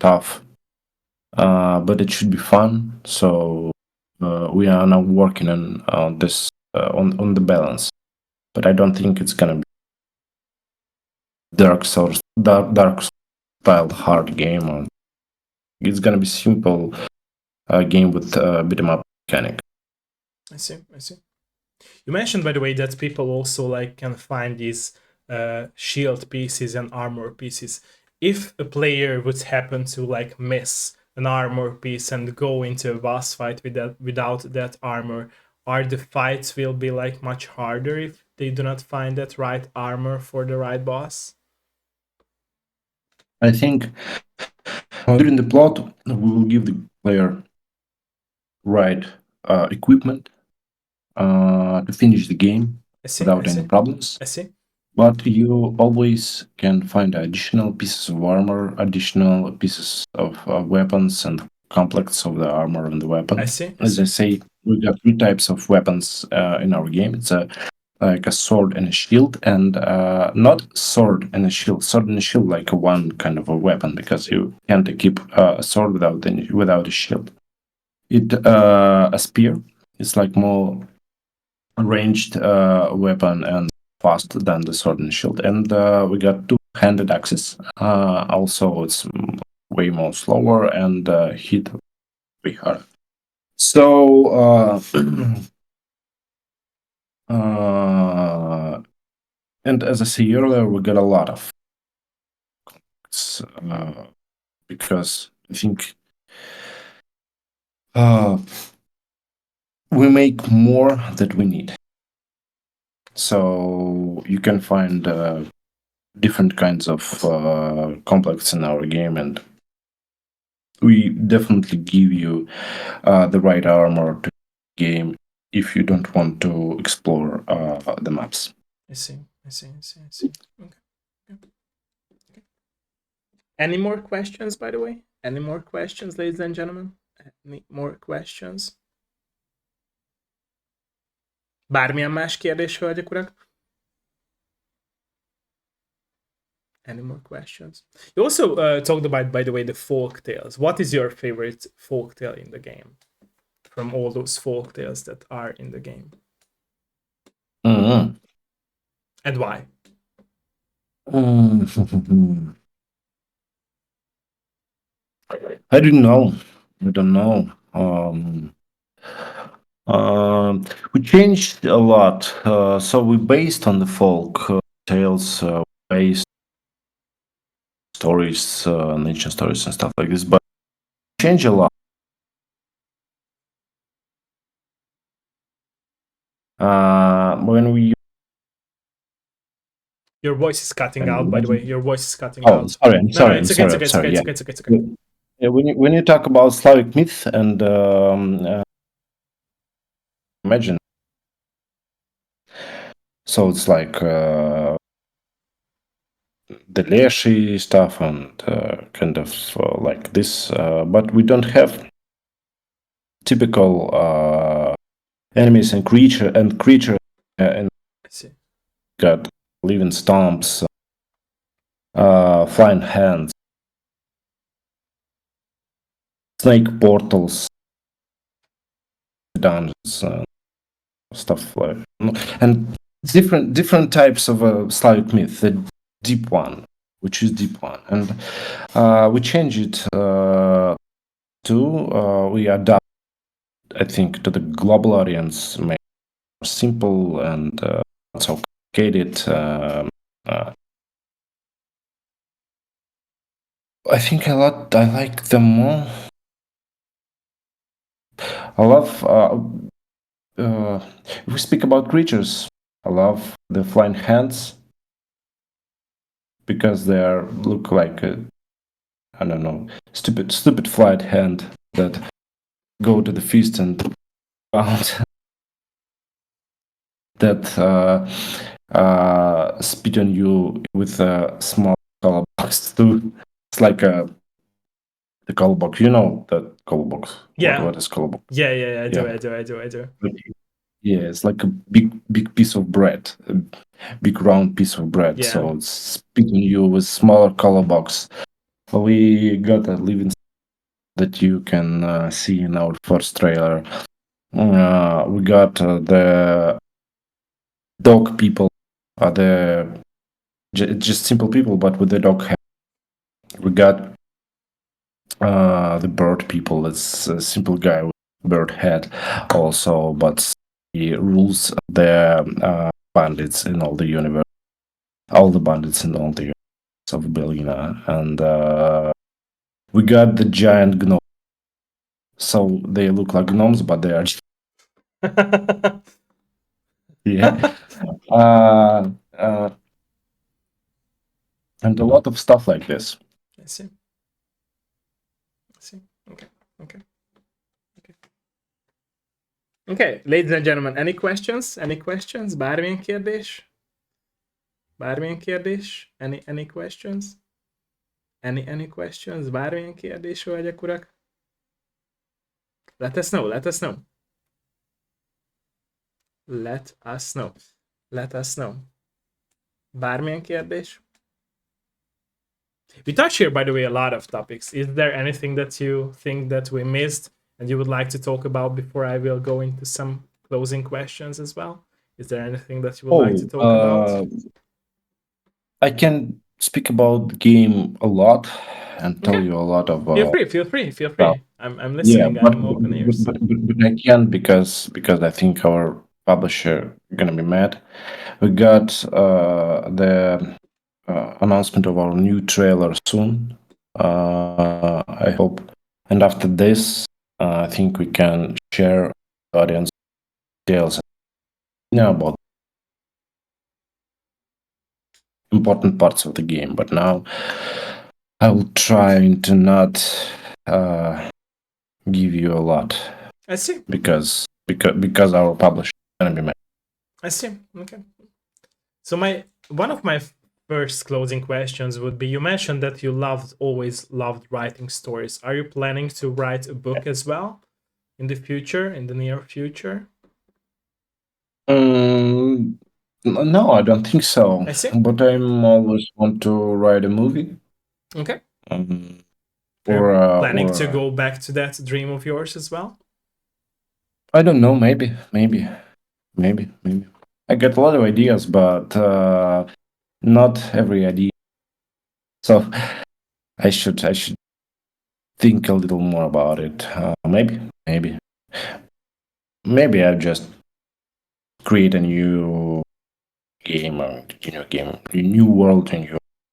tough, but it should be fun. So we are now working on this on the balance, but I don't think it's gonna be dark style hard game. Or it's gonna be simple game with beat 'em up mechanic. I see, I see. You mentioned, by the way, that people also like can find these shield pieces and armor pieces. If a player would happen to like miss an armor piece and go into a boss fight without that armor, are the fights will be like much harder if they do not find that right armor for the right boss? I think during the plot, we will give the player right equipment to finish the game I see, I without any see, problems. I see, But you always can find additional pieces of armor, additional pieces of weapons, and complex of the armor and the I weapon. see, I As I see, say, we got three types of weapons in our game. It's like a sword and a shield, and not sword and a shield. Sword and a shield like a one kind of a weapon because you can't equip a sword without a shield. It a spear. It's like more ranged weapon and fast than the sword and shield. And we got two-handed axes. Also, it's way more slower and hit way harder. So, and as I said earlier, we got a lot of because I think uh, we make more that we need. So you can find different kinds of complex in our game, and we definitely give you the right armor to game if you don't want to explore the maps. I see, I see, I see, I see. Okay. Okay. Any more questions, by the way? Any more questions, ladies and gentlemen? Any more questions? Bármilyen más kérdés, hölgyek, urak? Any more questions? You also talked about, by the way, the folk tales. What is your favorite folk tale in the game? From all those folk tales that are in the game. Mm-hmm. And why? I don't know. I don't know. We changed a lot. So we based on the folk tales, based stories, ancient stories and stuff like this, but change a lot. When we Your voice is cutting out, by the way. Your voice is cutting oh, out. sorry, I'm No, no, sorry, I'm it's okay, it's sorry, okay, I'm it's okay, sorry. it's Yeah, okay, it's okay, it's okay. yeah. When you talk about Slavic myth and imagine, so it's like the Leshi stuff and kind of like this, but we don't have typical enemies and creature and I see. got living stomps, flying hands, snake portals, dungeons, stuff like, and different types of Slavic myth. The deep one, which is deep one, and we change it to we adapt, I think, to the global audience, make it more simple and not so complicated. I think I like them more. I love if we speak about creatures, I love the flying hands because they look like I don't know, stupid flight hand that go to the feast and out that spit on you with a small color box too. It's like the color box. You know that color box. Yeah. What is color box? Yeah, I do, Yeah. I do. Yeah, it's like a big piece of bread, a big round piece of bread. Yeah. So it's spitting you with smaller color box. We got a living that you can see in our first trailer. We got the dog people, the just simple people, but with the dog head. We got the bird people. It's a simple guy with bird head, also, but he rules the bandits in all the universe, all the bandits in all the universe of Belina, and we got the giant gnome. So they look like gnomes, but they are yeah. Uh, uh, and a lot of stuff like this. see. I see. Okay. Okay. Okay. Okay, ladies and gentlemen, any questions? Any questions? Bármilyen kérdés? Bármilyen kérdés? Any questions? Any questions? Bármilyen kérdés, hölgyek, urak? Let us know, let us know. Let us know. Let us know. Bármilyen kérdés? We touched here, by the way, a lot of topics. Is there anything that you think that we missed and you would like to talk about before I will go into some closing questions as well? Is there anything that you would like to talk about? I can speak about the game a lot and tell Okay. you a lot of Feel free. stuff. I'm Yeah, listening. but I'm open ears. but I can't because I think our publisher gonna be mad. We got the announcement of our new trailer soon. I hope, and after this, I think we can share the audience details about important parts of the game. But now I will try to not give you a lot. I see. Because our publisher is gonna be mad. I see. Okay. So one of my first closing questions would be: you mentioned that you always loved writing stories. Are you planning to write a book as well in the future, in the near future? No, I don't think so. I see. But I'm always want to write a movie. Okay. Or planning to go back to that dream of yours as well? I don't know. Maybe. I get a lot of ideas, but not every idea. So I should think a little more about it. Maybe I'll just create a new game or a new world,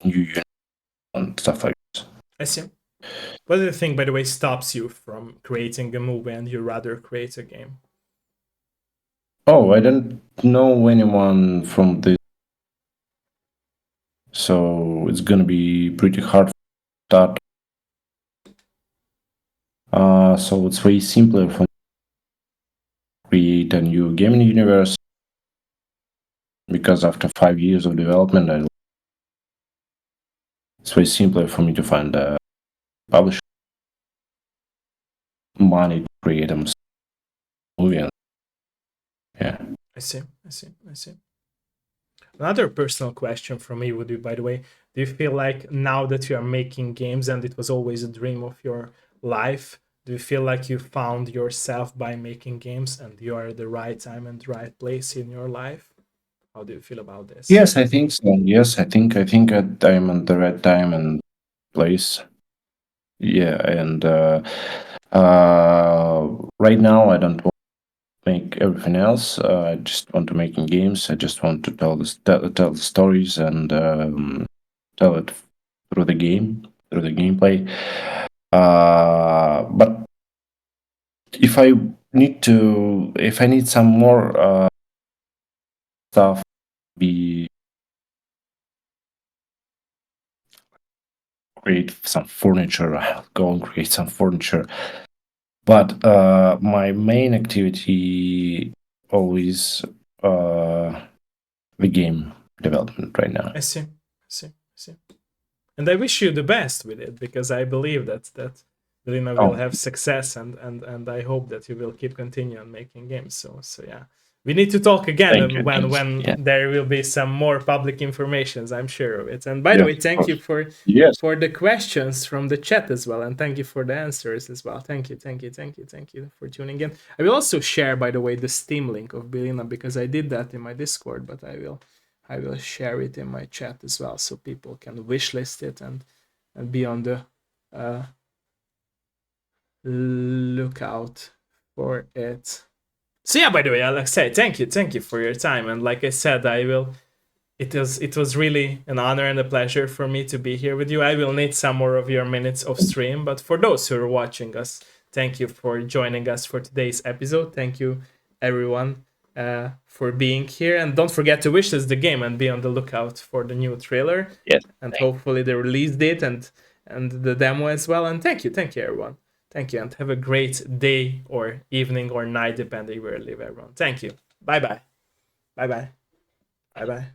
new and stuff like this. I see. What do you think, by the way, stops you from creating a movie and you rather create a game? Oh, I don't know anyone from this, so it's gonna be pretty hard to start. So it's way simpler for me to create a new gaming universe, because after 5 years of development, it's way simpler for me to find a publisher, money to create a movie. And, yeah. I see. Another personal question from me would be, by the way, do you feel like now that you are making games and it was always a dream of your life, do you feel like you found yourself by making games and you are at the right time and right place in your life? How do you feel about this? Yes, I think so. Yes, I think I'm at the right time and place. Yeah, and right now I don't want to make everything else. I just want to making games. I just want to tell the stories and tell it through the gameplay. But if I need some more stuff, be create some furniture. I'll go and create some furniture. But my main activity always the game development right now. I see. And I wish you the best with it, because I believe that Belina will have success, and I hope that you will keep continuing making games. So yeah. We need to talk again when there will be some more public informations, I'm sure of it. And by the way, thank you for the questions from the chat as well, and thank you for the answers as well. Thank you for tuning in. I will also share, by the way, the Steam link of Belina, because I did that in my Discord, but I will share it in my chat as well, so people can wishlist it and be on the lookout for it. So yeah, by the way, Aleksei, thank you for your time. And like I said, it was really an honor and a pleasure for me to be here with you. I will need some more of your minutes of stream, but for those who are watching us, thank you for joining us for today's episode. Thank you, everyone, for being here. And don't forget to wishlist the game and be on the lookout for the new trailer. Yes. And hopefully the release date. And and the demo as well. And thank you everyone. Thank you, and have a great day or evening or night, depending where you live, everyone. Thank you. Bye bye. Bye bye. Bye bye.